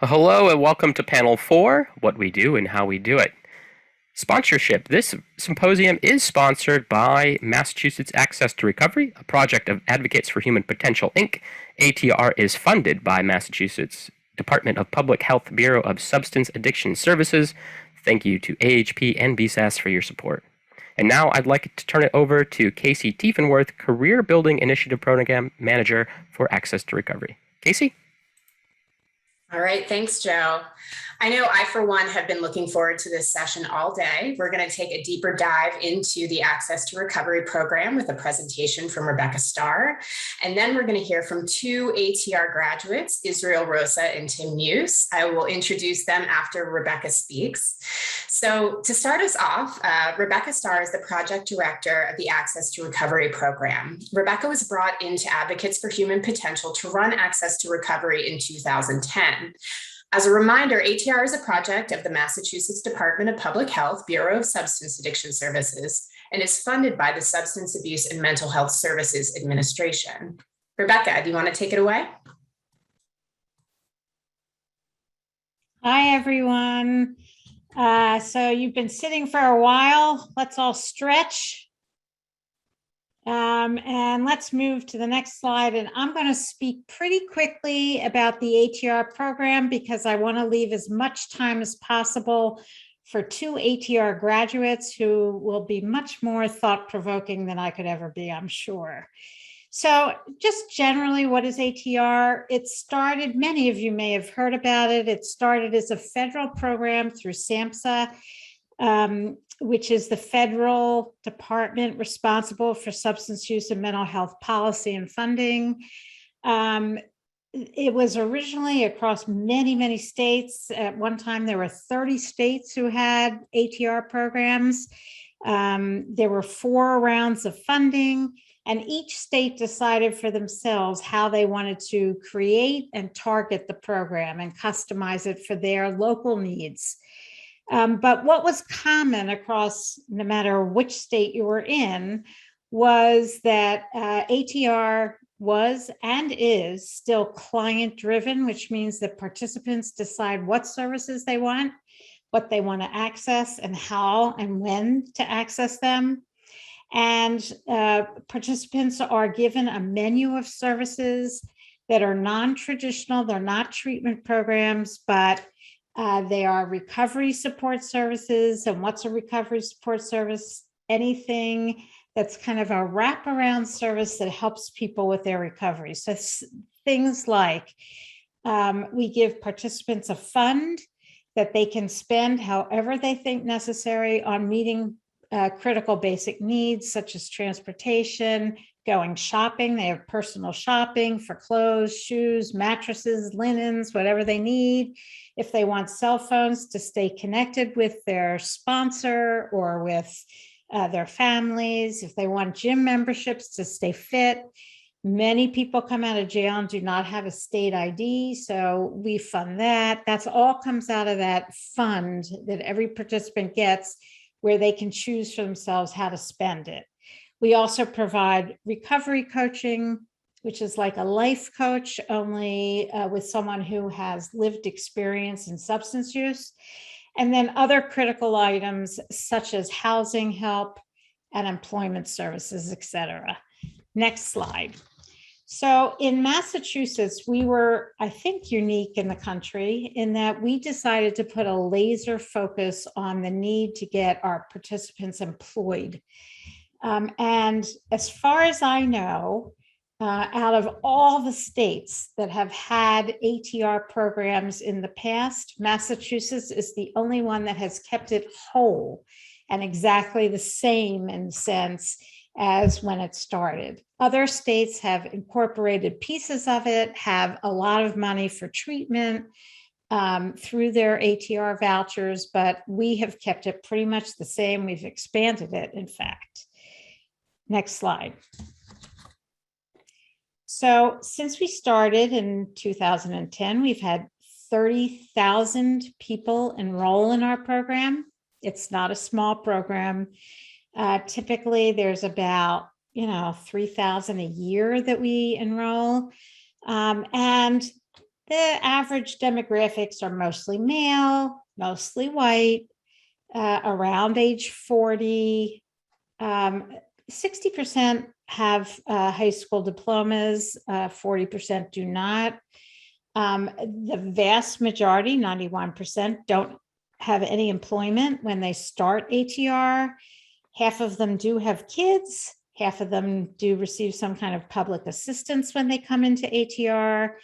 Well, hello and welcome to Panel 4, What We Do and How We Do It. Sponsorship. This symposium is sponsored by Massachusetts Access to Recovery, a project of Advocates for Human Potential, Inc. ATR is funded by Massachusetts Department of Public Health Bureau of Substance Addiction Services. Thank you to AHP and BSAS for your support. And now I'd like to turn it over to Casey Tiefenworth, Career Building Initiative Program Manager for Access to Recovery. Casey? All right, thanks, Joe. I know I, for one, have been looking forward to this session all day. We're going to take a deeper dive into the Access to Recovery program with a presentation from Rebecca Starr. And then we're going to hear from two ATR graduates, Israel Rosa and Tim Muse. I will introduce them after Rebecca speaks. So to start us off, Rebecca Starr is the project director of the Access to Recovery program. Rebecca was brought into Advocates for Human Potential to run Access to Recovery in 2010. As a reminder, ATR is a project of the Massachusetts Department of Public Health Bureau of Substance Addiction Services and is funded by the Substance Abuse and Mental Health Services Administration. Rebecca, do you want to take it away? Hi, everyone. So you've been sitting for a while. Let's all stretch. And let's move to the next slide. And I'm going to speak pretty quickly about the ATR program because I want to leave as much time as possible for two ATR graduates who will be much more thought-provoking than I could ever be, I'm sure. So just generally, what is ATR? It started, many of you may have heard about it. It started as a federal program through SAMHSA, which is the federal department responsible for substance use and mental health policy and funding. It was originally across many, many states. At one time, there were 30 states who had ATR programs. There were 4 rounds of funding, and each state decided for themselves how they wanted to create and target the program and customize it for their local needs. But what was common across no matter which state you were in was that ATR was and is still client driven, which means that participants decide what services they want, what they want to access, and how and when to access them. And participants are given a menu of services that are non-traditional. They're not treatment programs, but they are recovery support services. And what's a recovery support service? Anything that's kind of a wraparound service that helps people with their recovery. So things like we give participants a fund that they can spend however they think necessary on meeting critical basic needs, such as transportation, going shopping. They have personal shopping for clothes, shoes, mattresses, linens, whatever they need. If they want cell phones to stay connected with their sponsor or with their families, if they want gym memberships to stay fit. Many people come out of jail and do not have a state ID, so we fund that. That's all comes out of that fund that every participant gets, where they can choose for themselves how to spend it. We also provide recovery coaching, which is like a life coach, only with someone who has lived experience in substance use. And then other critical items such as housing help and employment services, et cetera. Next slide. So in Massachusetts, we were, I think, unique in the country in that we decided to put a laser focus on the need to get our participants employed. And as far as I know, out of all the states that have had ATR programs in the past, Massachusetts is the only one that has kept it whole and exactly the same in sense as when it started. Other states have incorporated pieces of it, have a lot of money for treatment through their ATR vouchers, but we have kept it pretty much the same. We've expanded it, in fact. Next slide. So since we started in 2010, we've had 30,000 people enroll in our program. It's not a small program. Typically, there's about 3,000 a year that we enroll. And The average demographics are mostly male, mostly white, around age 40. 60% have high school diplomas, 40% do not. The vast majority, 91%, don't have any employment when they start ATR. Half of them do have kids. Half of them do receive some kind of public assistance when they come into ATR.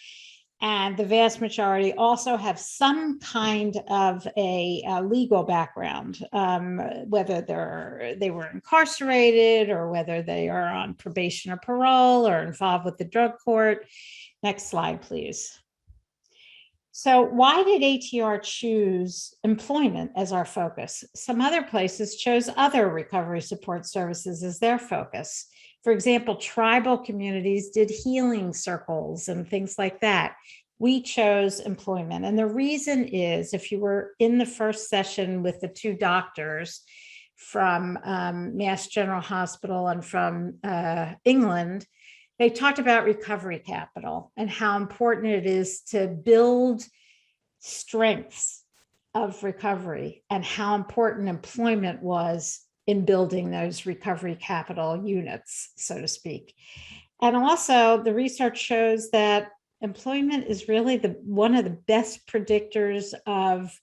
And the vast majority also have some kind of a legal background, whether they were incarcerated or whether they are on probation or parole or involved with the drug court. Next slide, please. So why did ATR choose employment as our focus? Some other places chose other recovery support services as their focus. For example, tribal communities did healing circles and things like that. We chose employment. And the reason is, if you were in the first session with the two doctors from Mass General Hospital and from England, they talked about recovery capital and how important it is to build strengths of recovery and how important employment was in building those recovery capital units, so to speak. And also the research shows that employment is really one of the best predictors of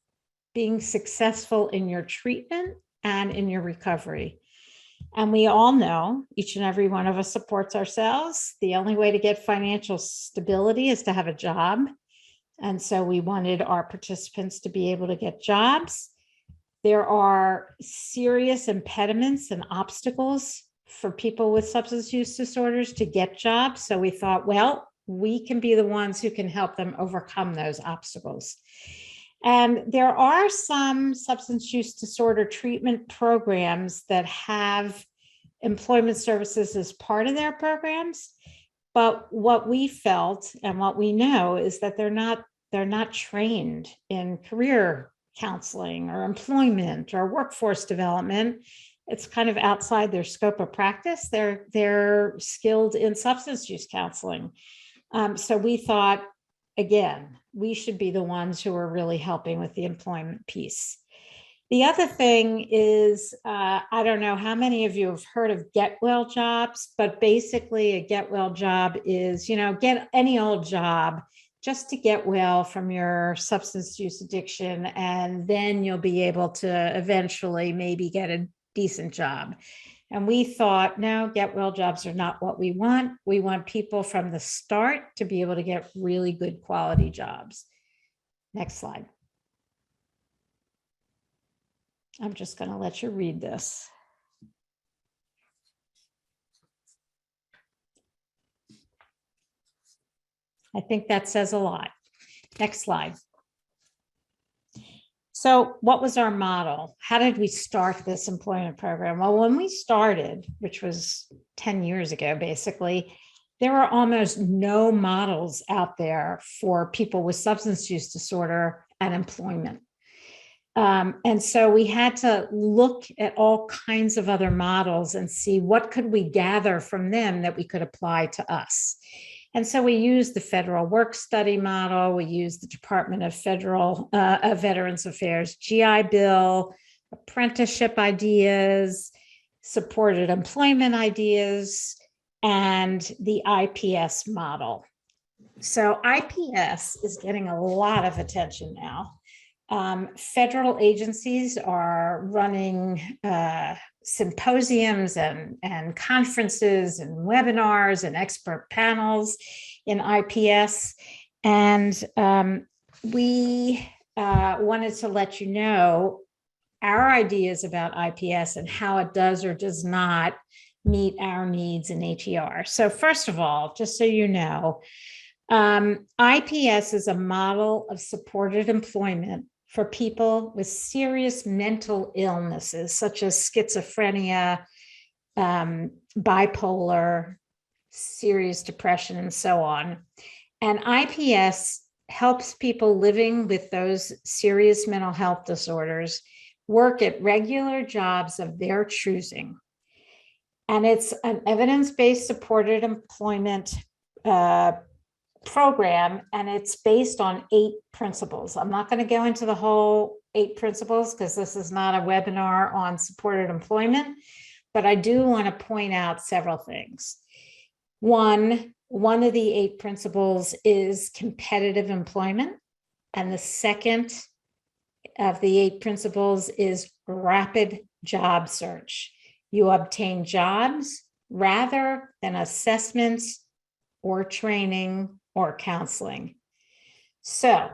being successful in your treatment and in your recovery. And we all know, each and every one of us supports ourselves. The only way to get financial stability is to have a job. And so we wanted our participants to be able to get jobs. There are serious impediments and obstacles for people with substance use disorders to get jobs. So we thought, well, we can be the ones who can help them overcome those obstacles. And there are some substance use disorder treatment programs that have employment services as part of their programs. But what we felt and what we know is that they're not trained in career counseling or employment or workforce development. It's kind of outside their scope of practice. They're skilled in substance use counseling. So we thought, again, we should be the ones who are really helping with the employment piece. The other thing is, I don't know how many of you have heard of get well jobs, but basically a get well job is, get any old job just to get well from your substance use addiction, and then you'll be able to eventually maybe get a decent job. And we thought, no, get well jobs are not what we want. We want people from the start to be able to get really good quality jobs. Next slide. I'm just going to let you read this. I think that says a lot. Next slide. So what was our model? How did we start this employment program? Well, when we started, which was 10 years ago, basically, there were almost no models out there for people with substance use disorder and employment. And so we had to look at all kinds of other models and see what could we gather from them that we could apply to us. And so we used the federal work study model. We used the Department of Veterans Affairs GI Bill, apprenticeship ideas, supported employment ideas, and the IPS model. So IPS is getting a lot of attention now. Federal agencies are running symposiums and conferences and webinars and expert panels in IPS. And we wanted to let you know our ideas about IPS and how it does or does not meet our needs in ATR. So first of all, just so you know, IPS is a model of supported employment for people with serious mental illnesses, such as schizophrenia, bipolar, serious depression, and so on. And IPS helps people living with those serious mental health disorders work at regular jobs of their choosing. And it's an evidence-based supported employment program, and it's based on 8 principles. I'm not going to go into the whole 8 principles because this is not a webinar on supported employment, but I do want to point out several things. One of the 8 principles is competitive employment, and the second of the 8 principles is rapid job search. You obtain jobs rather than assessments or training or counseling. So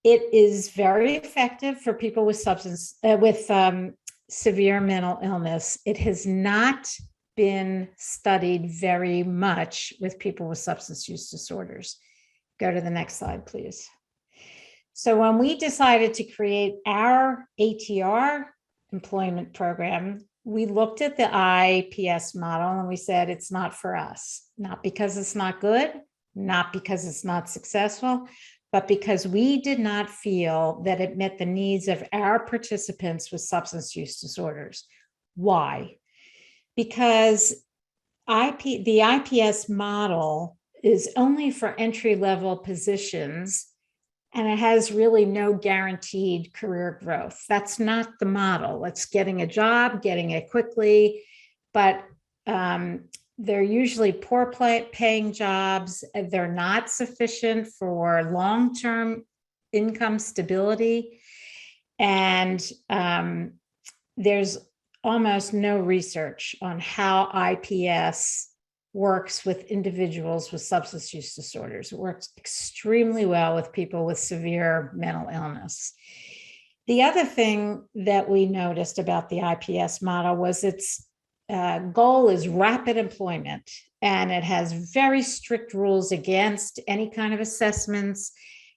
it is very effective for people with severe mental illness. It has not been studied very much with people with substance use disorders. Go to the next slide, please. So when we decided to create our ATR employment program, we looked at the IPS model and we said, it's not for us, not because it's not good, not because it's not successful, but because we did not feel that it met the needs of our participants with substance use disorders. Why? Because the IPS model is only for entry-level positions, and it has really no guaranteed career growth. That's not the model. It's getting a job, getting it quickly, but they're usually poor paying jobs. They're not sufficient for long-term income stability. And there's almost no research on how IPS works with individuals with substance use disorders. It works extremely well with people with severe mental illness. The other thing that we noticed about the IPS model was its goal is rapid employment, and it has very strict rules against any kind of assessments,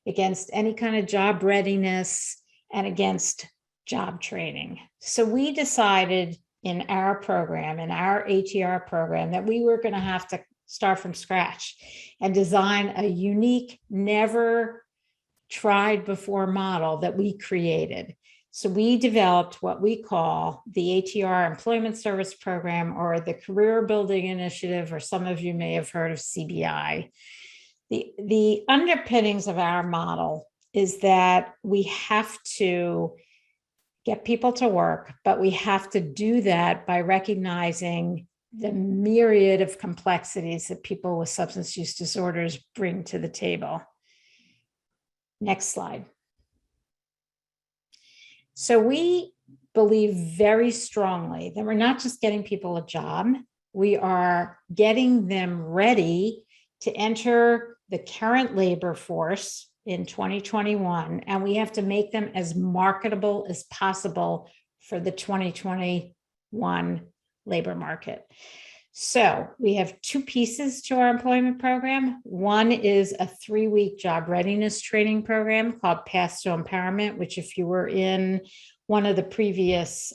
against any kind of job readiness, and against job training. So we decided in our program, in our ATR program, that we were going to have to start from scratch and design a unique, never tried before model that we created. So we developed what we call the ATR Employment Service Program, or the Career Building Initiative, or some of you may have heard of CBI. The underpinnings of our model is that we have to get people to work, but we have to do that by recognizing the myriad of complexities that people with substance use disorders bring to the table. Next slide. So we believe very strongly that we're not just getting people a job, we are getting them ready to enter the current labor force in 2021, and we have to make them as marketable as possible for the 2021 labor market. So we have 2 pieces to our employment program. One is a 3-week job readiness training program called Path to Empowerment, which if you were in one of the previous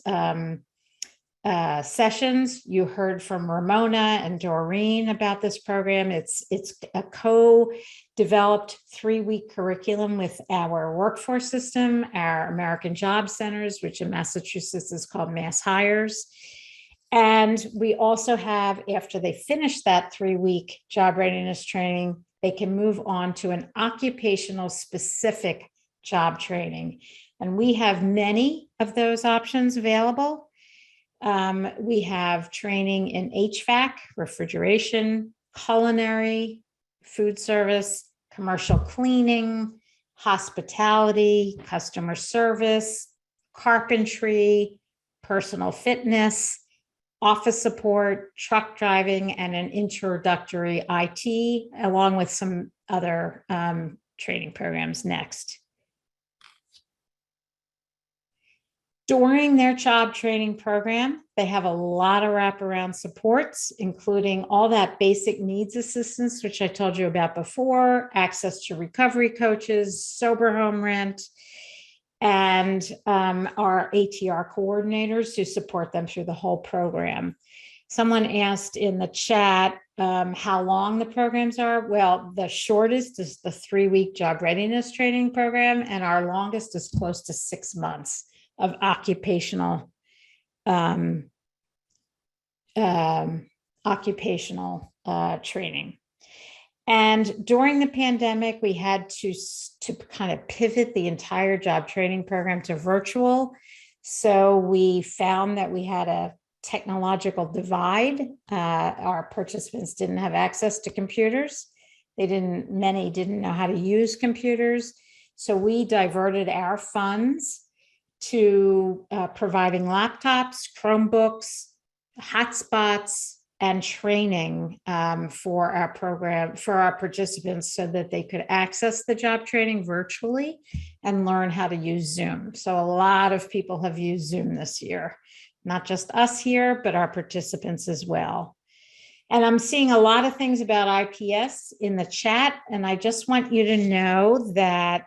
sessions, you heard from Ramona and Doreen about this program. It's a co-developed 3-week curriculum with our workforce system, our American Job Centers, which in Massachusetts is called Mass Hires. And we also have, after they finish that 3-week job readiness training, they can move on to an occupational specific job training. And we have many of those options available. We have training in HVAC, refrigeration, culinary, food service, commercial cleaning, hospitality, customer service, carpentry, personal fitness, office support, truck driving, and an introductory IT, along with some other training programs next. During their job training program, they have a lot of wraparound supports, including all that basic needs assistance, which I told you about before, access to recovery coaches, sober home rent, and our ATR coordinators who support them through the whole program. Someone asked in the chat how long the programs are. Well, the shortest is the 3-week job readiness training program, and our longest is close to 6 months of occupational training. And during the pandemic, we had to kind of pivot the entire job training program to virtual. So we found that we had a technological divide. Our participants didn't have access to computers. Many didn't know how to use computers. So we diverted our funds to providing laptops, Chromebooks, hotspots, and training for our program, for our participants, so that they could access the job training virtually and learn how to use Zoom. So a lot of people have used Zoom this year, not just us here, but our participants as well. And I'm seeing a lot of things about IPS in the chat, and I just want you to know that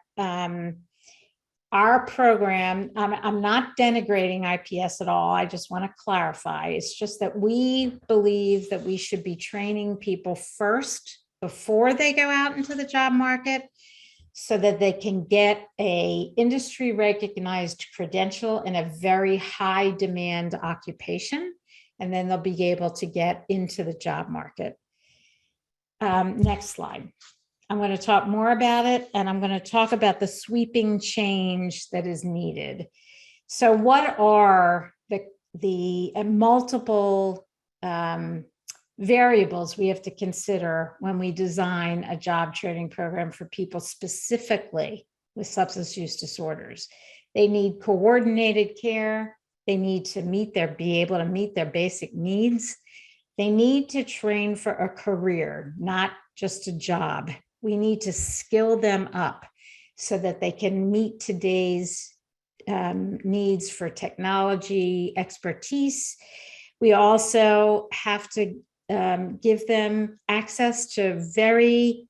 our program, I'm not denigrating IPS at all. I just want to clarify. It's just that we believe that we should be training people first before they go out into the job market, so that they can get a industry recognized credential in a very high demand occupation, and then they'll be able to get into the job market. Next slide. I'm going to talk more about it, and I'm going to talk about the sweeping change that is needed. So what are the multiple variables we have to consider when we design a job training program for people specifically with substance use disorders? They need coordinated care. They need to be able to meet their basic needs. They need to train for a career, not just a job. We need to skill them up so that they can meet today's needs for technology expertise. We also have to give them access to very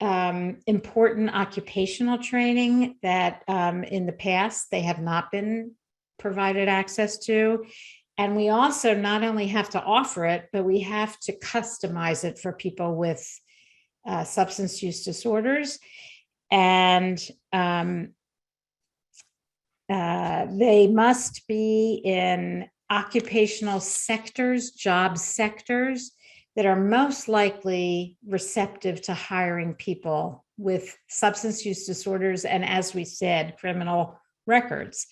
important occupational training that in the past they have not been provided access to. And we also not only have to offer it, but we have to customize it for people with substance use disorders. And they must be in occupational sectors, job sectors that are most likely receptive to hiring people with substance use disorders and, as we said, criminal records.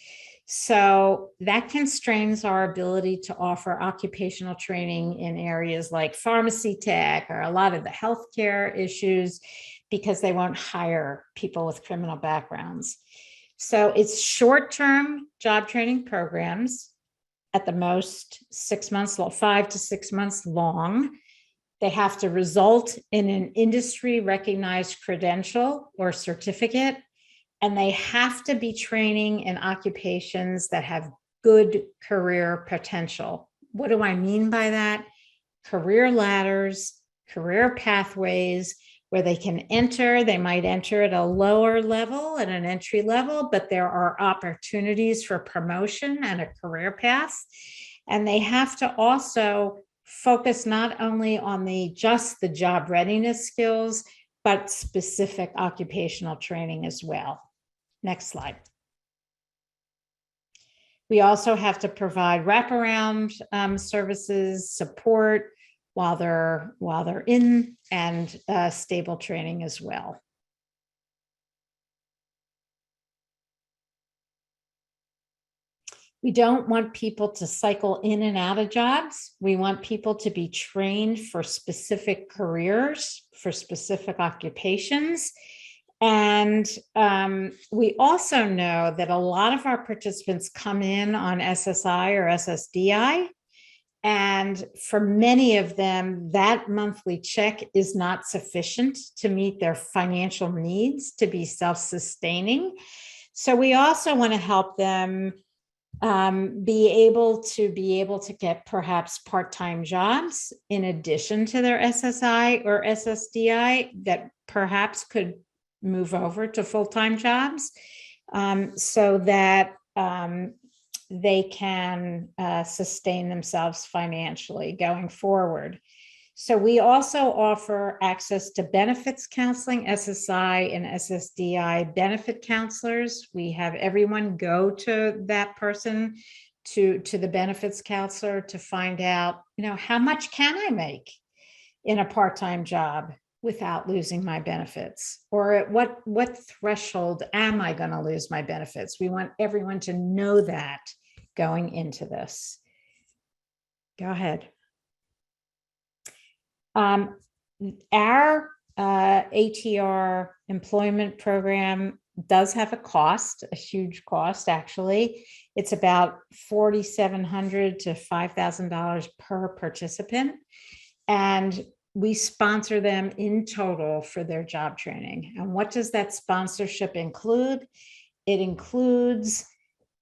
So that constrains our ability to offer occupational training in areas like pharmacy tech or a lot of the healthcare issues, because they won't hire people with criminal backgrounds. So it's short-term job training programs, at the most 6 months, 5 to 6 months long. They have to result in an industry recognized credential or certificate, and they have to be training in occupations that have good career potential. What do I mean by that? Career ladders, career pathways where they can enter. They might enter at a lower level, at an entry level, but there are opportunities for promotion and a career path. And they have to also focus not only on just the job readiness skills, but specific occupational training as well. Next slide. We also have to provide wraparound services, support while they're in, and stable training as well. We don't want people to cycle in and out of jobs. We want people to be trained for specific careers, for specific occupations. And we also know that a lot of our participants come in on SSI or SSDI. And for many of them, that monthly check is not sufficient to meet their financial needs to be self-sustaining. So we also want to help them be able to get perhaps part-time jobs in addition to their SSI or SSDI that perhaps could move over to full-time jobs, so that they can sustain themselves financially going forward. So we also offer access to benefits counseling, SSI and SSDI benefit counselors. We have everyone go to that person, to the benefits counselor, to find out, how much can I make in a part-time job? without losing my benefits? Or at what threshold am I going to lose my benefits? We want everyone to know that going into this. Go ahead. Our ATR employment program does have a cost, a huge cost, actually. It's about $4,700 to $5,000 per participant. And we sponsor them in total for their job training. And what does that sponsorship include? It includes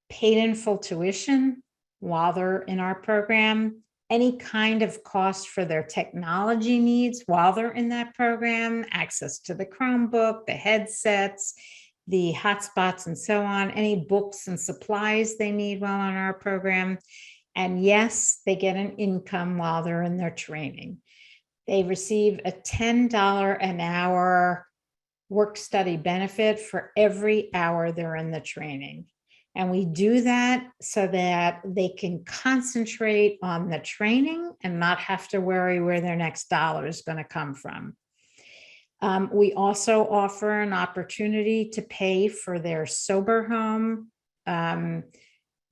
paid in full tuition while they're in our program, any kind of cost for their technology needs while they're in that program, access to the Chromebook, the headsets, the hotspots, and so on, any books and supplies they need while on our program. And yes, they get an income while they're in their training. They receive a $10 an hour work study benefit for every hour they're in the training. And we do that so that they can concentrate on the training and not have to worry where their next dollar is going to come from. We also offer an opportunity to pay for their sober home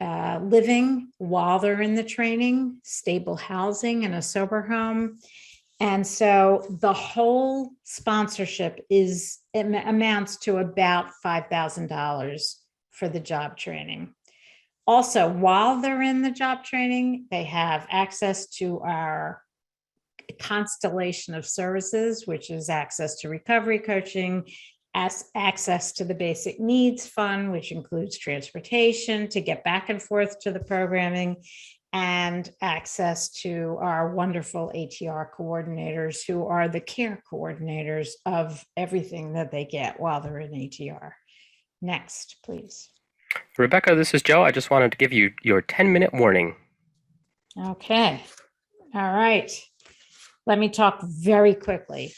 living while they're in the training, stable housing and a sober home. And so the whole sponsorship amounts to about $5,000 for the job training. Also, while they're in the job training, they have access to our constellation of services, which is access to recovery coaching, access to the basic needs fund, which includes transportation to get back and forth to the programming, and access to our wonderful ATR coordinators who are the care coordinators of everything that they get while they're in ATR. Next, please. Rebecca, this is Joe. I just wanted to give you your 10-minute warning. Okay. All right. Let me talk very quickly.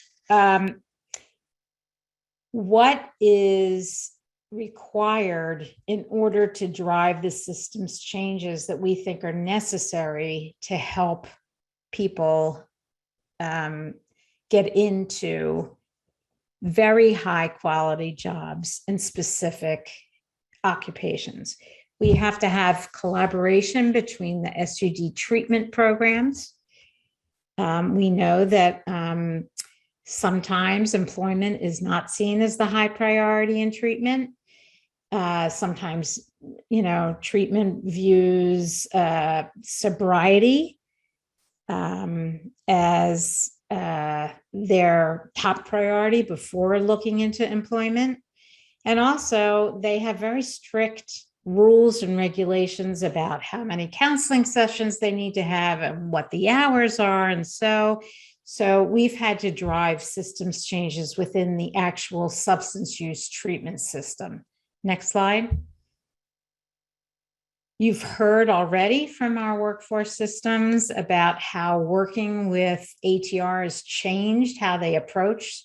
What is required in order to drive the systems changes that we think are necessary to help people get into very high quality jobs in specific occupations? We have to have collaboration between the SUD treatment programs. We know that sometimes employment is not seen as the high priority in treatment. Sometimes, treatment views sobriety as their top priority before looking into employment. And also, they have very strict rules and regulations about how many counseling sessions they need to have and what the hours are. And so we've had to drive systems changes within the actual substance use treatment system. Next slide. You've heard already from our workforce systems about how working with ATR has changed how they approach,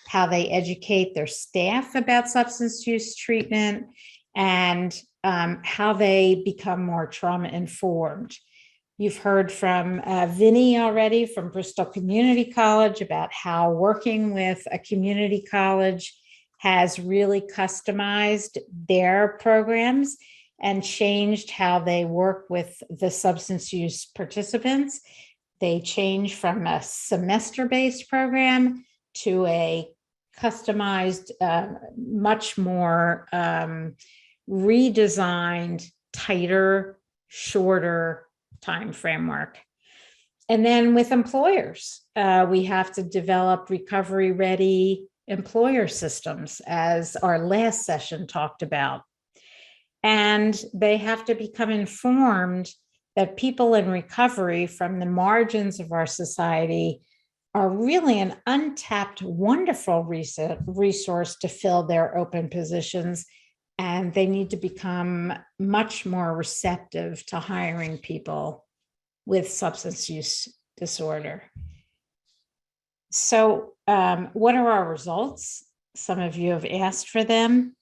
how they educate their staff about substance use treatment, and how they become more trauma informed. You've heard from Vinny already from Bristol Community College about how working with a community college has really customized their programs and changed how they work with the substance use participants. They changed from a semester-based program to a customized, much more redesigned, tighter, shorter time framework. And then with employers, we have to develop recovery-ready employer systems, as our last session talked about. And they have to become informed that people in recovery from the margins of our society are really an untapped, wonderful resource to fill their open positions. And they need to become much more receptive to hiring people with substance use disorder. So what are our results? Some of you have asked for them.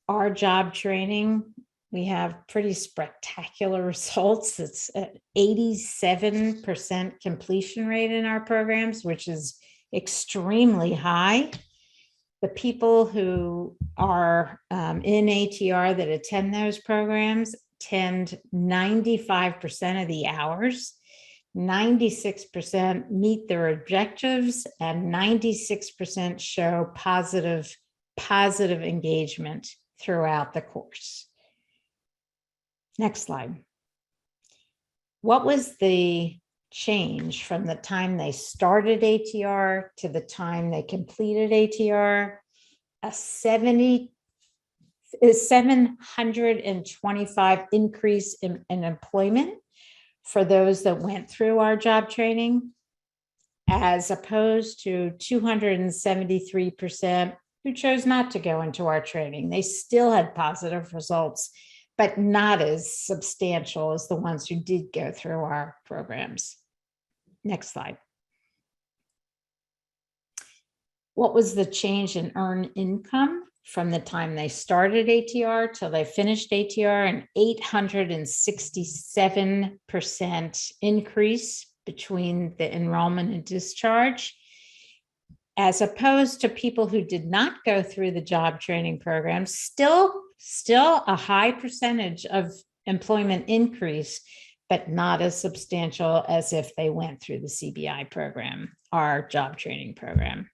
Our job training, we have pretty spectacular results. It's at 87% completion rate in our programs, which is extremely high. The people who are in ATR that attend those programs attend 95% of the hours, 96% meet their objectives, and 96% show positive engagement throughout the course. Next slide. What was the change from the time they started ATR to the time they completed ATR? A 725 increase in employment for those that went through our job training, as opposed to 273% who chose not to go into our training. They still had positive results, but not as substantial as the ones who did go through our programs. Next slide. What was the change in earned income from the time they started ATR till they finished ATR? An 867% increase between the enrollment and discharge, as opposed to people who did not go through the job training program. Still a high percentage of employment increase, but not as substantial as if they went through the CBI program, our job training program.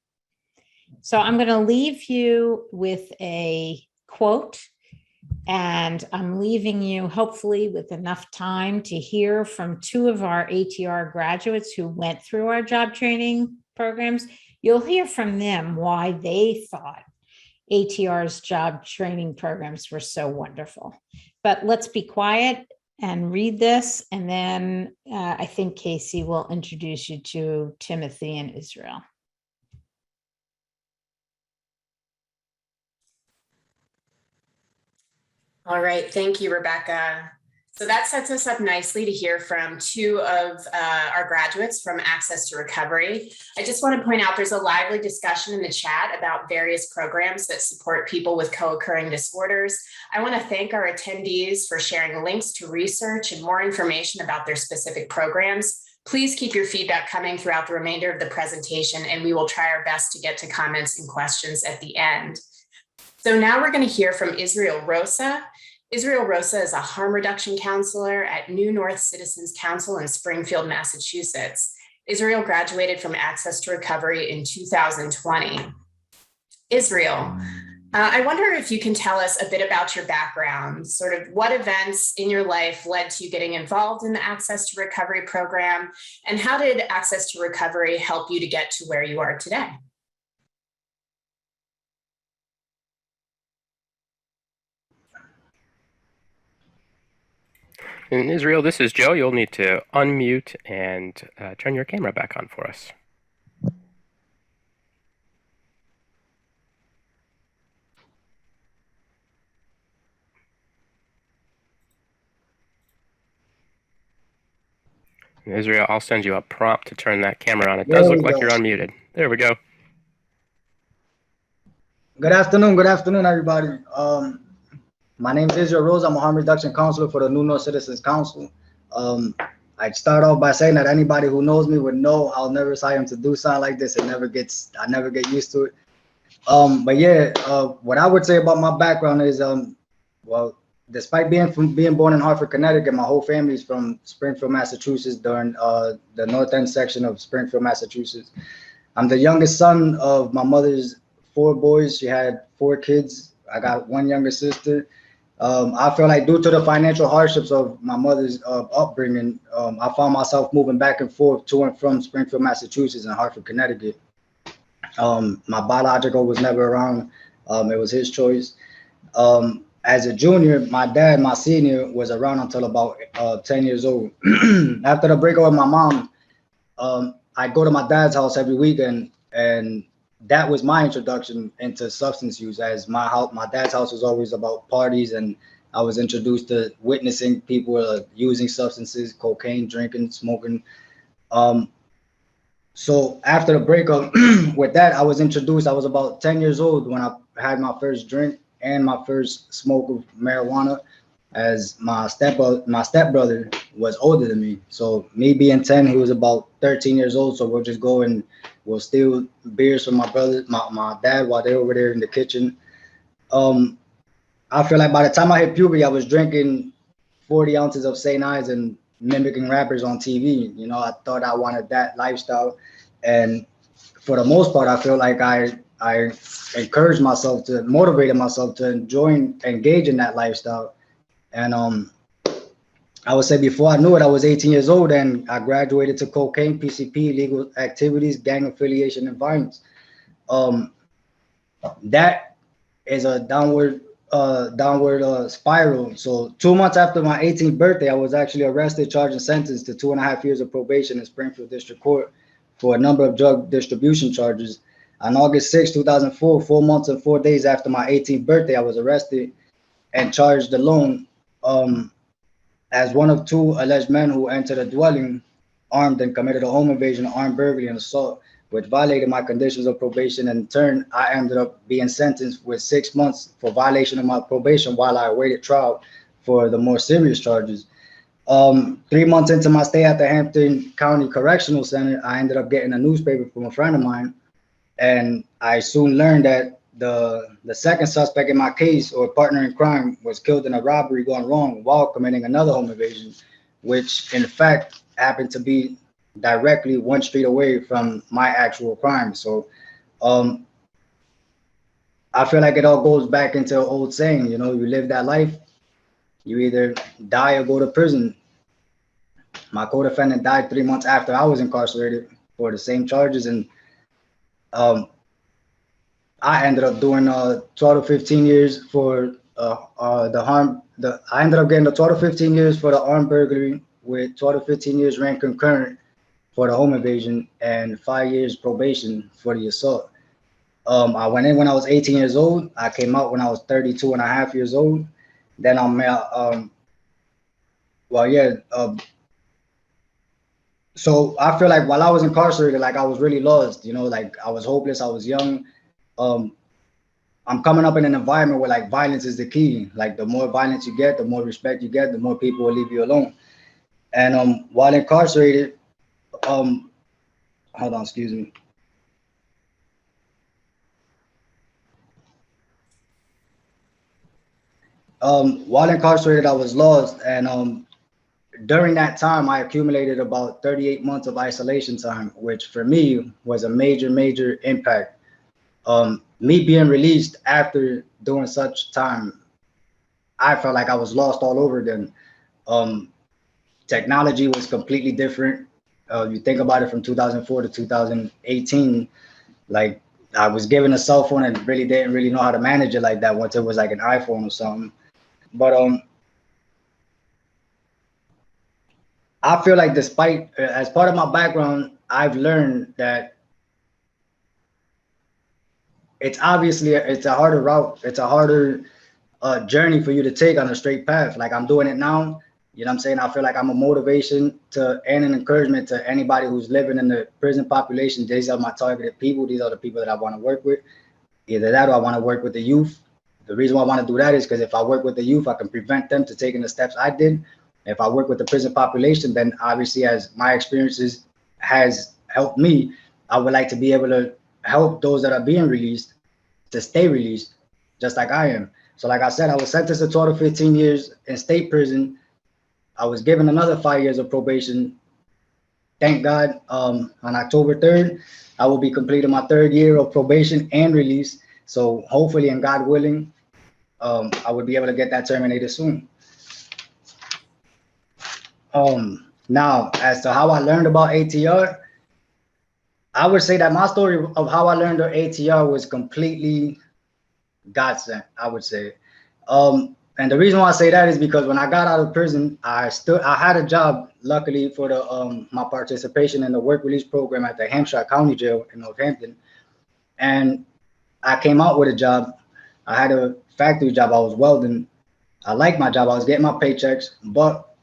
So I'm going to leave you with a quote, and I'm leaving you hopefully with enough time to hear from two of our ATR graduates who went through our job training programs. You'll hear from them why they thought ATR's job training programs were so wonderful. But let's be quiet and read this, and then I think Casey will introduce you to Timothy and Israel. All right, thank you, Rebecca. So that sets us up nicely to hear from two of our graduates from Access to Recovery. I just want to point out there's a lively discussion in the chat about various programs that support people with co-occurring disorders. I want to thank our attendees for sharing links to research and more information about their specific programs. Please keep your feedback coming throughout the remainder of the presentation, and we will try our best to get to comments and questions at the end. So now we're going to hear from Israel Rosa. Israel Rosa is a harm reduction counselor at New North Citizens Council in Springfield, Massachusetts. Israel graduated from Access to Recovery in 2020. Israel, I wonder if you can tell us a bit about your background, sort of what events in your life led to you getting involved in the Access to Recovery program, and how did Access to Recovery help you to get to where you are today? In Israel, this is Joe. You'll need to unmute and turn your camera back on for us. In Israel, I'll send you a prompt to turn that camera on. It does look like you're unmuted. There we go. Good afternoon, everybody. My name is Israel Rose. I'm a harm reduction counselor for the New North Citizens Council. I'd start off by saying that anybody who knows me would know I'll never say him to do something like this. I never get used to it. But yeah, what I would say about my background is, well, despite being born in Hartford, Connecticut, my whole family is from Springfield, Massachusetts, during the North End section of Springfield, Massachusetts. I'm the youngest son of my mother's 4 boys. She had 4 kids. I got 1 younger sister. I feel like due to the financial hardships of my mother's upbringing, I found myself moving back and forth to and from Springfield, Massachusetts and Hartford, Connecticut. My biological was never around. It was his choice. As a junior, my dad, my senior, was around until about 10 years old. After the breakup with my mom, I'd go to my dad's house every weekend, and that was my introduction into substance use, as my dad's house was always about parties, and I was introduced to witnessing people using substances, cocaine, drinking, smoking. So after the breakup with that, I was introduced. I was about 10 years old when I had my first drink and my first smoke of marijuana, as my stepbrother was older than me. So me being 10, he was about 13 years old, so we'll just go and we'll steal beers from my brother, my dad, while they're over there in the kitchen. I feel like by the time I hit puberty, I was drinking 40 ounces of St. Ives and mimicking rappers on TV. You know, I thought I wanted that lifestyle. And for the most part, I feel like I encouraged myself to motivated myself to engage in that lifestyle. And I would say before I knew it, I was 18 years old and I graduated to cocaine, PCP, legal activities, gang affiliation, and violence. That is a downward spiral. So 2 months after my 18th birthday, I was actually arrested, charged, and sentenced to 2.5 years of probation in Springfield District Court for a number of drug distribution charges. On August 6, 2004, 4 months and 4 days after my 18th birthday, I was arrested and charged alone as one of 2 alleged men who entered a dwelling armed and committed a home invasion, armed burglary, and assault, which violated my conditions of probation. In turn, I ended up being sentenced with 6 months for violation of my probation while I awaited trial for the more serious charges. 3 months into my stay at the Hampton County Correctional Center, I ended up getting a newspaper from a friend of mine, and I soon learned that the second suspect in my case, or partner in crime, was killed in a robbery gone wrong while committing another home invasion, which in fact happened to be directly 1 street away from my actual crime. So I feel like it all goes back into an old saying, you know, you live that life, you either die or go to prison. My co-defendant died 3 months after I was incarcerated for the same charges, and I ended up doing 12 to 15 years for I ended up getting the 12 to 15 years for the armed burglary, with 12 to 15 years rank concurrent for the home invasion, and 5 years probation for the assault. I went in when I was 18 years old. I came out when I was 32 and a half years old. Then so I feel like while I was incarcerated, like I was really lost, you know, like I was hopeless, I was young. I'm coming up in an environment where like violence is the key. Like the more violence you get, the more respect you get, the more people will leave you alone. And while incarcerated, hold on, excuse me. While incarcerated, I was lost, and during that time, I accumulated about 38 months of isolation time, which for me was a major impact. Me being released after doing such time, I felt like I was lost all over again. Technology was completely different. You think about it, from 2004 to 2018, like I was given a cell phone and really didn't really know how to manage it like that once it was like an iPhone or something. But I feel like despite, as part of my background, I've learned that it's obviously it's a harder route, it's a harder journey for you to take on a straight path. Like I'm doing it now, you know what I'm saying? I feel like I'm a motivation to and an encouragement to anybody who's living in the prison population. These are my targeted people. These are the people that I want to work with. Either that or I want to work with the youth. The reason why I want to do that is because if I work with the youth, I can prevent them to taking the steps I did. If I work with the prison population, then obviously, as my experiences has helped me, I would like to be able to help those that are being released to stay released, just like I am. So like I said, I was sentenced to 12 to 15 years in state prison. I was given another 5 years of probation. Thank God, on October 3rd, I will be completing my 3rd year of probation and release. So hopefully, and God willing, I would be able to get that terminated soon. Now, as to how I learned about ATR, I would say that my story of how I learned of ATR was completely God sent, I would say. And the reason why I say that is because when I got out of prison, I had a job, luckily, for the my participation in the work release program at the Hampshire County Jail in Northampton. And I came out with a job. I had a factory job. I was welding. I liked my job. I was getting my paychecks, but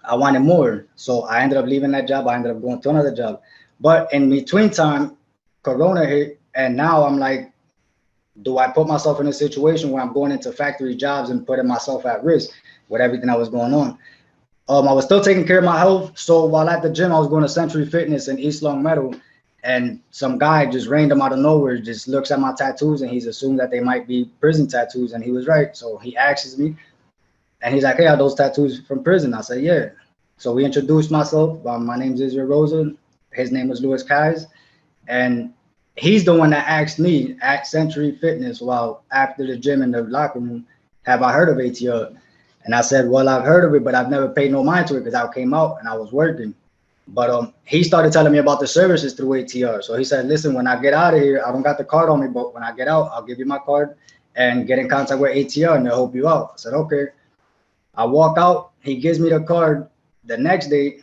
I wanted more. So I ended up leaving that job. I ended up going to another job. But in between time, Corona hit, and now I'm like, do I put myself in a situation where I'm going into factory jobs and putting myself at risk with everything that was going on? I was still taking care of my health. So while at the gym, I was going to Century Fitness in East Long Meadow, and some guy just random out of nowhere just looks at my tattoos and he's assumed that they might be prison tattoos, and he was right. So he asks me, and he's like, "Hey, are those tattoos from prison?" I said, "Yeah." So we introduced myself. My name's Israel Rosa. His name was Louis Kais, and he's the one that asked me at Century Fitness while after the gym in the locker room, "Have I heard of ATR?" And I said, "Well, I've heard of it, but I've never paid no mind to it because I came out and I was working." But he started telling me about the services through ATR. So he said, "Listen, when I get out of here, I don't got the card on me, but when I get out, I'll give you my card and get in contact with ATR and they'll help you out." I said, "Okay." I walk out, he gives me the card. The next day,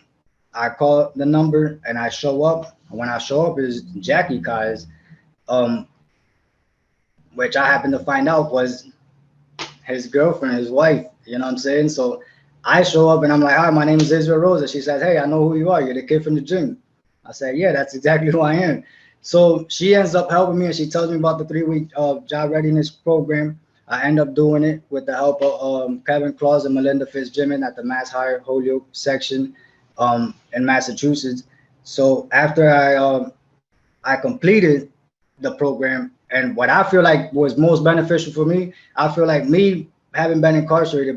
I call the number and I show up. When I show up is Jackie Kai's, which I happened to find out was his girlfriend, his wife, you know what I'm saying? So I show up and I'm like, "Hi, my name is Israel Rosa." She says, "Hey, I know who you are. You're the kid from the gym." I said, "Yeah, that's exactly who I am." So she ends up helping me and she tells me about the 3-week job readiness program. I end up doing it with the help of Kevin Claus and Melinda Fitzgerald at the Mass Hire Holyoke section in Massachusetts. So after I completed the program, and what I feel like was most beneficial for me, I feel like me having been incarcerated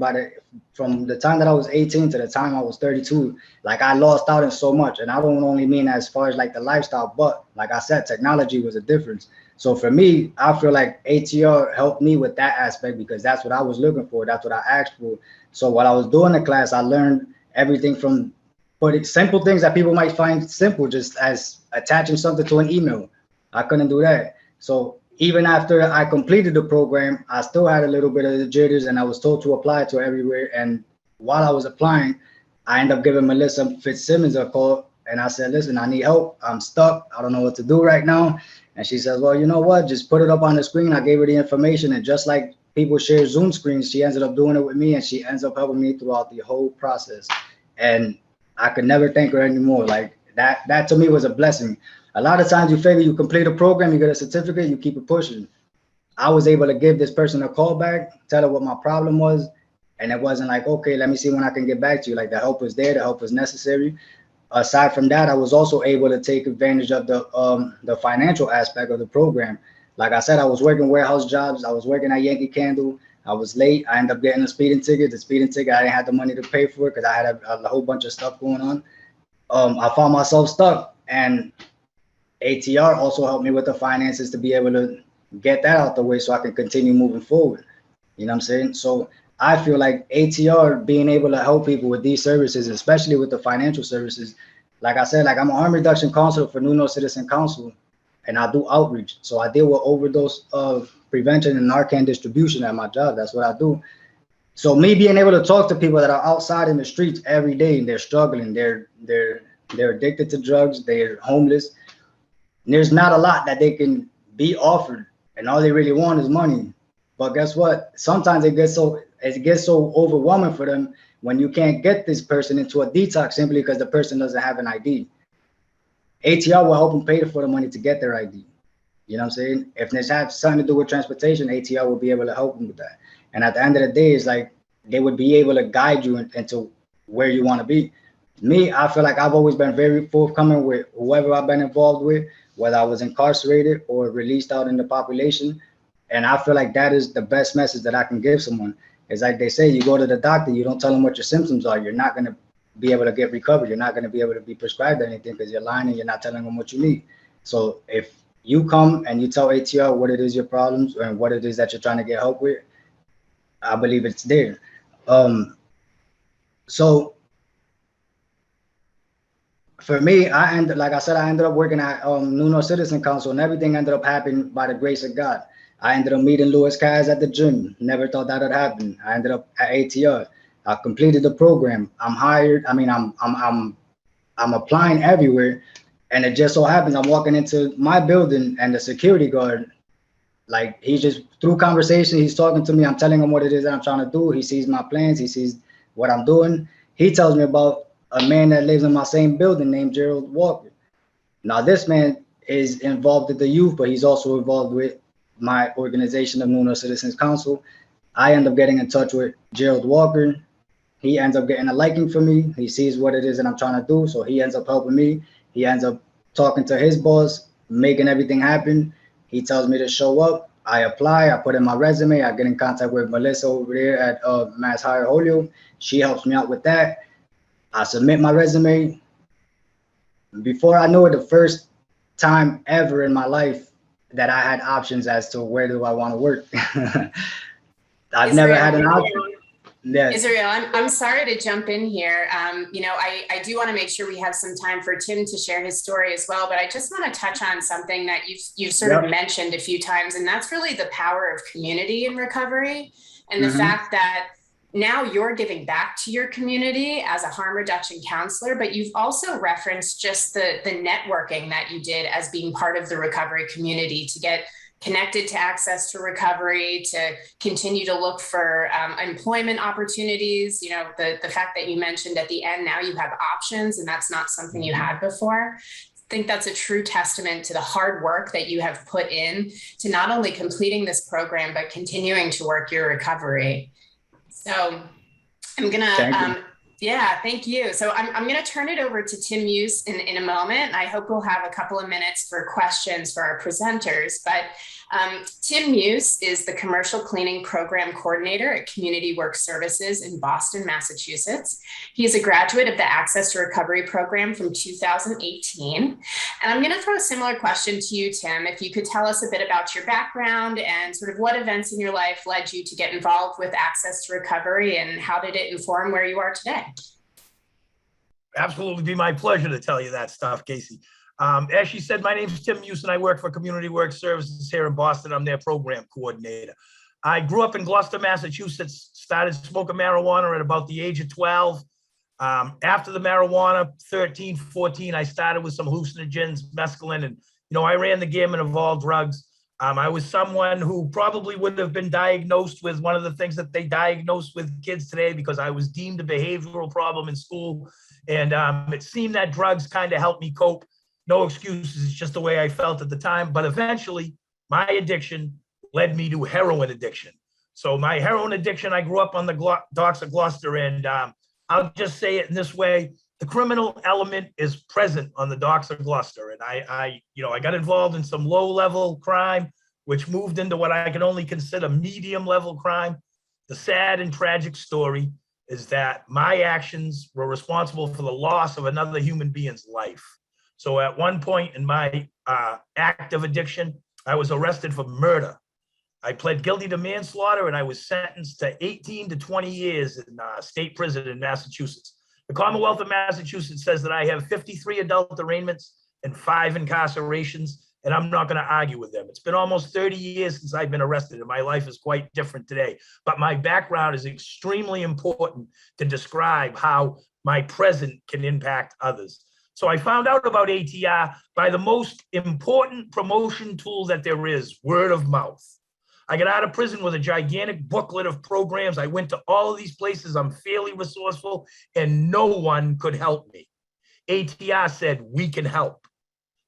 from the time that I was 18 to the time I was 32, like I lost out on so much. And I don't only mean as far as like the lifestyle, but like I said, technology was a difference. So for me, I feel like ATR helped me with that aspect because that's what I was looking for. That's what I asked for. So while I was doing the class, I learned everything from putting simple things that people might find simple, just as attaching something to an email. I couldn't do that. So even after I completed the program, I still had a little bit of the jitters and I was told to apply to everywhere. And while I was applying, I ended up giving Melissa Fitzsimmons a call and I said, "Listen, I need help. I'm stuck. I don't know what to do right now." And she says, "Well, you know what? Just put it up on the screen." I gave her the information, and just like people share Zoom screens, she ended up doing it with me and she ends up helping me throughout the whole process. And I could never thank her anymore. Like that to me was a blessing. A lot of times you figure you complete a program, you get a certificate, you keep it pushing. I was able to give this person a call back, tell her what my problem was, and it wasn't like, "Okay, let me see when I can get back to you." Like the help was there, the help was necessary. Aside from that, I was also able to take advantage of the financial aspect of the program. Like I said, I was working warehouse jobs. I was working at Yankee Candle. I was late. I ended up getting a speeding ticket. The speeding ticket, I didn't have the money to pay for it because I had a whole bunch of stuff going on. I found myself stuck, and ATR also helped me with the finances to be able to get that out the way so I can continue moving forward. You know what I'm saying? So I feel like ATR being able to help people with these services, especially with the financial services, like I said, like I'm a harm reduction counselor for New North Citizen Council, and I do outreach. So I deal with overdose prevention and Narcan distribution at my job. That's what I do. So me being able to talk to people that are outside in the streets every day and they're struggling, they're addicted to drugs, they're homeless. There's not a lot that they can be offered, and all they really want is money. But guess what? Sometimes it gets so overwhelming for them when you can't get this person into a detox simply because the person doesn't have an ID. ATR will help them pay for the money to get their ID. You know what I'm saying? If this has something to do with transportation, ATR will be able to help them with that. And at the end of the day, it's like they would be able to guide you into where you want to be. Me, I feel like I've always been very forthcoming with whoever I've been involved with, whether I was incarcerated or released out in the population. And I feel like that is the best message that I can give someone. It's like they say, you go to the doctor, you don't tell them what your symptoms are. You're not going to be able to get recovered. You're not going to be able to be prescribed anything because you're lying and you're not telling them what you need. So if you come and you tell ATR what it is your problems and what it is that you're trying to get help with, I believe it's there. So for me, like I said, I ended up working at New North Citizen Council, and everything ended up happening by the grace of God. I ended up meeting Louis Kais at the gym. Never thought that would happen. I ended up at ATR. I completed the program. I'm hired. I mean, I'm applying everywhere, and it just so happens I'm walking into my building, and the security guard, like he just through conversation, he's talking to me. I'm telling him what it is that I'm trying to do. He sees my plans. He sees what I'm doing. He tells me about a man that lives in my same building named Gerald Walker. Now, this man is involved with the youth, but he's also involved with my organization of New North Citizens Council. I end up getting in touch with Gerald Walker. he ends up getting a liking for me. He sees what it is that I'm trying to do, so he ends up helping me. He ends up talking to his boss, making everything happen. He tells me to show up. I apply. I put in my resume. I get in contact with Melissa over there at Mass Hire Holyoke. She helps me out with that. I submit my resume. Before I knew it, the first time ever in my life that I had options as to where do I want to work. I've never had an option. Yes. Israel, I'm sorry to jump in here. I do want to make sure we have some time for Tim to share his story as well, but I just want to touch on something that you've sort of mentioned a few times, and that's really the power of community in recovery, and the fact that now you're giving back to your community as a harm reduction counselor, but you've also referenced just the networking that you did as being part of the recovery community to get connected to access to recovery, to continue to look for employment opportunities. You know, the fact that you mentioned at the end, now you have options, and that's not something you had before. I think that's a true testament to the hard work that you have put in to not only completing this program, but continuing to work your recovery. So I'm gonna, thank you. So I'm gonna turn it over to Tim Muse in a moment. I hope we'll have a couple of minutes for questions for our presenters, but Tim Muse is the Commercial Cleaning Program Coordinator at Community Work Services in Boston, Massachusetts. He is a graduate of the Access to Recovery program from 2018. And I'm going to throw a similar question to you, Tim. If you could tell us a bit about your background and sort of what events in your life led you to get involved with Access to Recovery, and how did it inform where you are today? Absolutely, be my pleasure to tell you that stuff, Casey. As she said, my name is Tim Muse, and I work for Community Work Services here in Boston. I'm their program coordinator. I grew up in Gloucester, Massachusetts, started smoking marijuana at about the age of 12. After the marijuana, 13, 14, I started with some hallucinogens, mescaline, and, I ran the gamut of all drugs. I was someone who probably would have been diagnosed with one of the things that they diagnose with kids today, because I was deemed a behavioral problem in school. And it seemed that drugs kind of helped me cope. No excuses, it's just the way I felt at the time. But eventually, my addiction led me to heroin addiction. So my heroin addiction, I grew up on the docks of Gloucester, and I'll just say it in this way: the criminal element is present on the docks of Gloucester. And I got involved in some low-level crime, which moved into what I can only consider medium-level crime. The sad and tragic story is that my actions were responsible for the loss of another human being's life. So at one point in my act of addiction, I was arrested for murder. I pled guilty to manslaughter, and I was sentenced to 18 to 20 years in state prison in Massachusetts. The Commonwealth of Massachusetts says that I have 53 adult arraignments and 5 incarcerations, and I'm not going to argue with them. It's been almost 30 years since I've been arrested, and my life is quite different today. But my background is extremely important to describe how my present can impact others. So I found out about ATR by the most important promotion tool that there is, word of mouth. I got out of prison with a gigantic booklet of programs. I went to all of these places. I'm fairly resourceful, and no one could help me. ATR said, "We can help."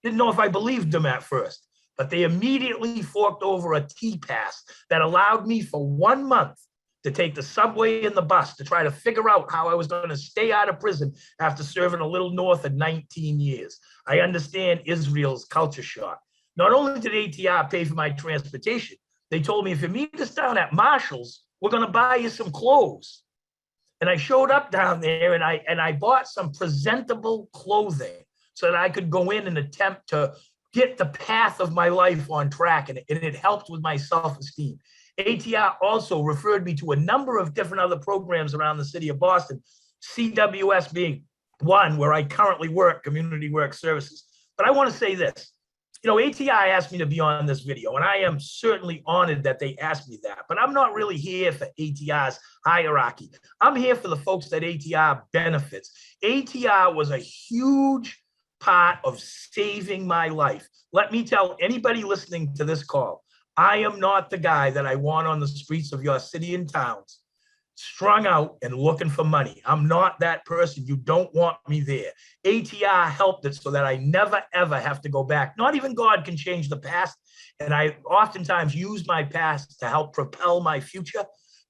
Didn't know if I believed them at first, but they immediately forked over a T-pass that allowed me for 1 month to take the subway and the bus to try to figure out how I was going to stay out of prison after serving a little north of 19 years. I understand Israel's culture shock. Not only did ATR pay for my transportation, they told me, if you meet us down at Marshall's, we're going to buy you some clothes. And I showed up down there, and I bought some presentable clothing so that I could go in and attempt to get the path of my life on track. And it helped with my self-esteem. ATR also referred me to a number of different other programs around the city of Boston, CWS being one where I currently work, Community Work Services. But I want to say this. ATR asked me to be on this video, and I am certainly honored that they asked me that. But I'm not really here for ATR's hierarchy. I'm here for the folks that ATR benefits. ATR was a huge part of saving my life. Let me tell anybody listening to this call, I am not the guy that I want on the streets of your city and towns, strung out and looking for money. I'm not that person. You don't want me there. ATR helped it so that I never, ever have to go back. Not even God can change the past. And I oftentimes use my past to help propel my future.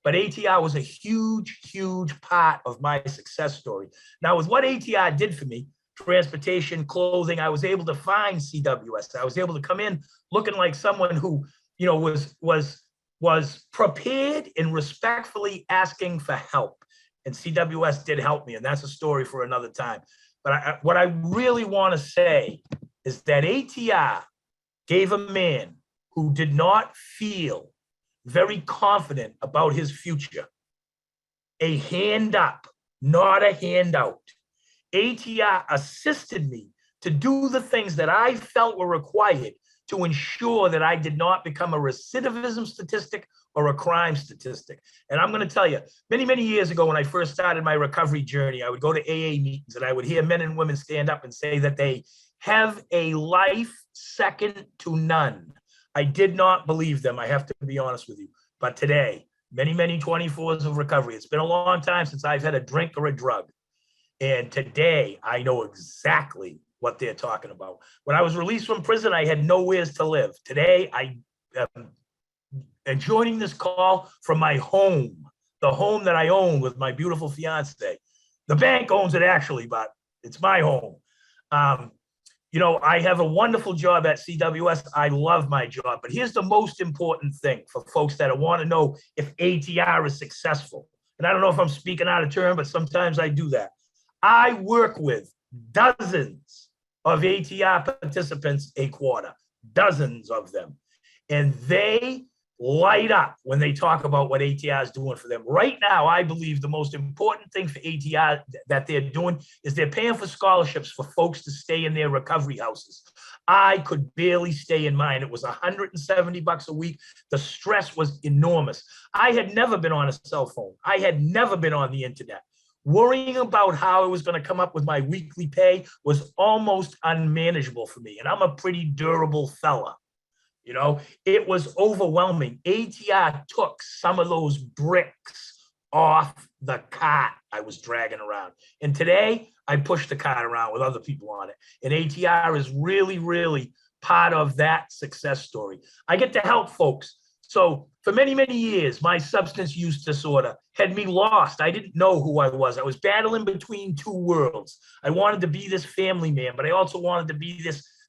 but ATR was a huge, huge part of my success story. Now, with what ATR did for me, transportation, clothing, I was able to find CWS. I was able to come in looking like someone who, you know, was prepared and respectfully asking for help. And CWS did help me, and that's a story for another time. But what I really want to say is that ATR gave a man who did not feel very confident about his future a hand up, not a handout. ATR assisted me to do the things that I felt were required to ensure that I did not become a recidivism statistic or a crime statistic. And I'm going to tell you, many, many years ago, when I first started my recovery journey, I would go to AA meetings and I would hear men and women stand up and say that they have a life second to none. I did not believe them. I have to be honest with you. But today, many, many 24s of recovery, it's been a long time since I've had a drink or a drug. And today, I know exactly what they're talking about. When I was released from prison, I had nowhere to live. Today, I am joining this call from my home, the home that I own with my beautiful fiance. The bank owns it actually, but it's my home. You know, I have a wonderful job at CWS. I love my job, but here's the most important thing for folks that want to know if ATR is successful. And I don't know if I'm speaking out of turn, but sometimes I do that. I work with dozens of ATR participants a quarter, dozens of them. And they light up when they talk about what ATR is doing for them. Right now, I believe the most important thing for ATR that they're doing is they're paying for scholarships for folks to stay in their recovery houses. I could barely stay in mine. It was $170 a week. The stress was enormous. I had never been on a cell phone. I had never been on the internet. Worrying about how I was going to come up with my weekly pay was almost unmanageable for me. And I'm a pretty durable fella. You know, it was overwhelming. ATR took some of those bricks off the cart I was dragging around. And today I push the cart around with other people on it. And ATR is really, really part of that success story. I get to help folks. So for many, many years, my substance use disorder had me lost. I didn't know who I was. I was battling between two worlds. I wanted to be this family man, but I also wanted to be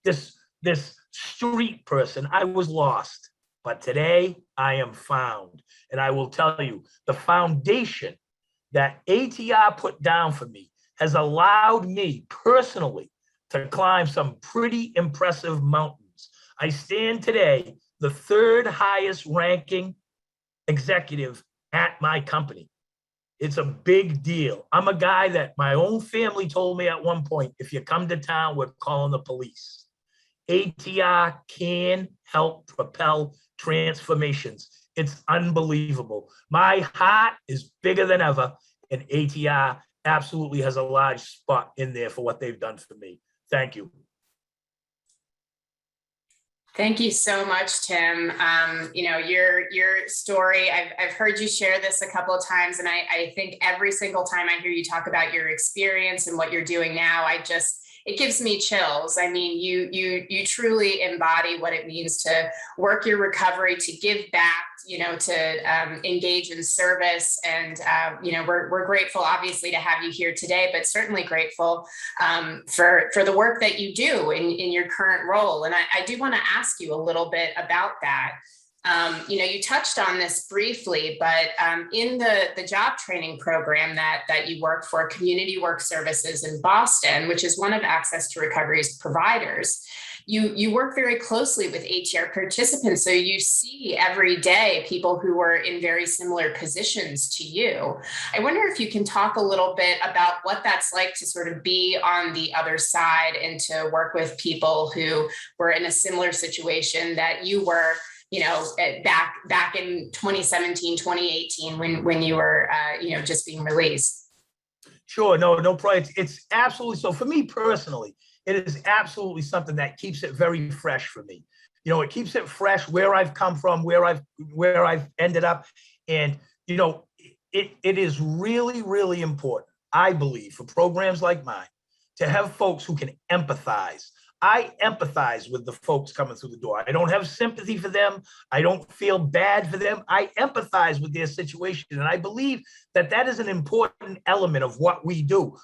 this street person. I was lost, but today I am found. And I will tell you, the foundation that ATR put down for me has allowed me personally to climb some pretty impressive mountains. I stand today the third highest ranking executive at my company. It's a big deal. I'm a guy that my own family told me at one point, if you come to town, we're calling the police. ATR can help propel transformations. It's unbelievable. My heart is bigger than ever, and ATR absolutely has a large spot in there for what they've done for me. Thank you. Thank you so much, Tim. You know, your story, I've heard you share this a couple of times, and I think every single time I hear you talk about your experience and what you're doing now, it gives me chills. I mean, you truly embody what it means to work your recovery, to give back, you know, to engage in service. And, you know, we're grateful, obviously, to have you here today, but certainly grateful for the work that you do in your current role. And I do want to ask you a little bit about that. You know, you touched on this briefly, but in the job training program that you work for, Community Work Services in Boston, which is one of Access to Recovery's providers, you work very closely with ATR participants. So you see every day people who are in very similar positions to you. I wonder if you can talk a little bit about what that's like to sort of be on the other side and to work with people who were in a similar situation that you were, you know, back in 2017, 2018, when you were, you know, just being released. Sure, no problem. It's absolutely, so for me personally, it is absolutely something that keeps it very fresh for me. You know, it keeps it fresh where I've come from, where I've ended up. And, you know, it is really, really important, I believe, for programs like mine to have folks who can empathize, I empathize with the folks coming through the door. I don't have sympathy for them. I don't feel bad for them. I empathize with their situation. And I believe that that is an important element of what we do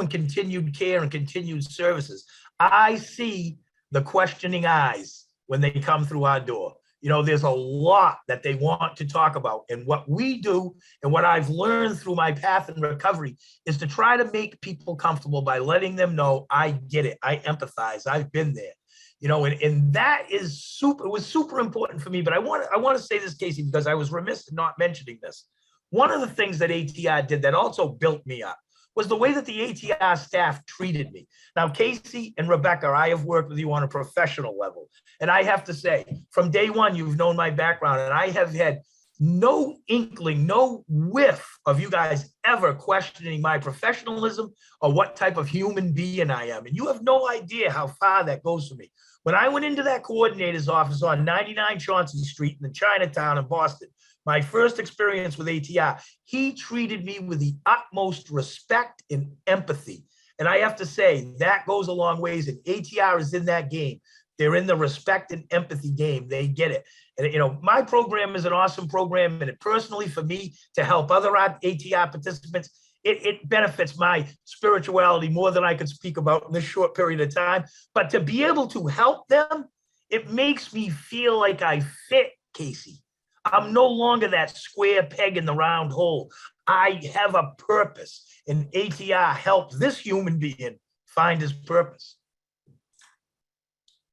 in continued care and continued services. I see the questioning eyes when they come through our door. There's a lot that they want to talk about. And what we do and what I've learned through my path in recovery is to try to make people comfortable by letting them know, I get it. I empathize. I've been there. And that is super, it was super important for me. But I want to say this, Casey, because I was remiss in not mentioning this. One of the things that ATR did that also built me up was the way that the ATR staff treated me. Now, Casey and Rebecca, I have worked with you on a professional level. And I have to say, from day one, you've known my background, and I have had no inkling, no whiff of you guys ever questioning my professionalism or what type of human being I am. And you have no idea how far that goes for me. When I went into that coordinator's office on 99 Chauncey Street in the Chinatown in Boston, my first experience with ATR, he treated me with the utmost respect and empathy. And I have to say, that goes a long ways, and ATR is in that game. They're in the respect and empathy game. They get it. And, my program is an awesome program. And personally, for me to help other ATR participants, it benefits my spirituality more than I could speak about in this short period of time. But to be able to help them, it makes me feel like I fit, Casey. I'm no longer that square peg in the round hole. I have a purpose, and ATR helps this human being find his purpose.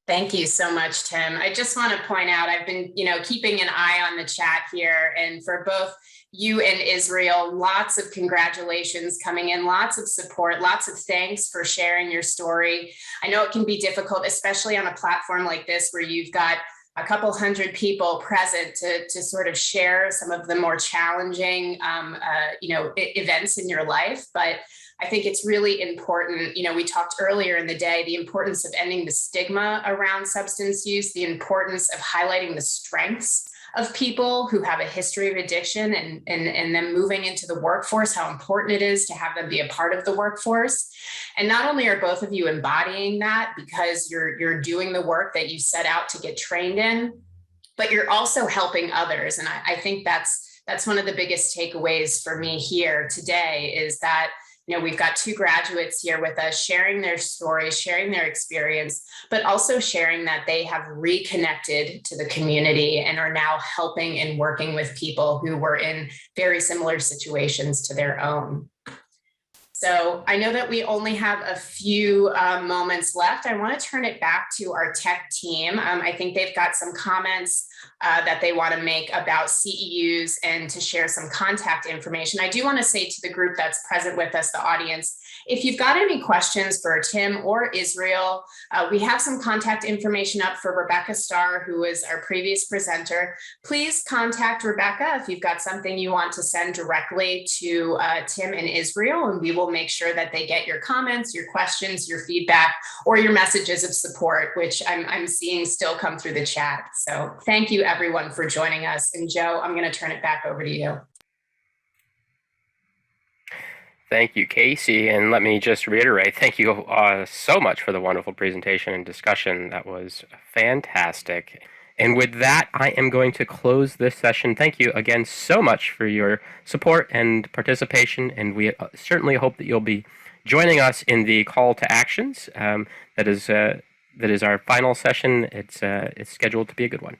Thank you so much, Tim. I just want to point out, I've been, keeping an eye on the chat here, and for both you and Israel, lots of congratulations coming in, lots of support, lots of thanks for sharing your story. I know it can be difficult, especially on a platform like this where you've got a couple hundred people present to sort of share some of the more challenging, events in your life. But I think it's really important. We talked earlier in the day, the importance of ending the stigma around substance use, the importance of highlighting the strengths of people who have a history of addiction and then moving into the workforce, how important it is to have them be a part of the workforce. And not only are both of you embodying that because you're doing the work that you set out to get trained in, but you're also helping others. And I think that's one of the biggest takeaways for me here today is that we've got two graduates here with us sharing their stories, sharing their experience, but also sharing that they have reconnected to the community and are now helping and working with people who were in very similar situations to their own. So I know that we only have a few moments left. I want to turn it back to our tech team. I think they've got some comments that they want to make about CEUs and to share some contact information. I do want to say to the group that's present with us, the audience, if you've got any questions for Tim or Israel, we have some contact information up for Rebecca Starr, who was our previous presenter. Please contact Rebecca if you've got something you want to send directly to Tim and Israel, and we will make sure that they get your comments, your questions, your feedback, or your messages of support, which I'm seeing still come through the chat. So thank you everyone for joining us. And Joe, I'm going to turn it back over to you. Thank you, Casey. And let me just reiterate, thank you so much for the wonderful presentation and discussion. That was fantastic. And with that, I am going to close this session. Thank you again so much for your support and participation. And we certainly hope that you'll be joining us in the call to actions. That is our final session. It's scheduled to be a good one.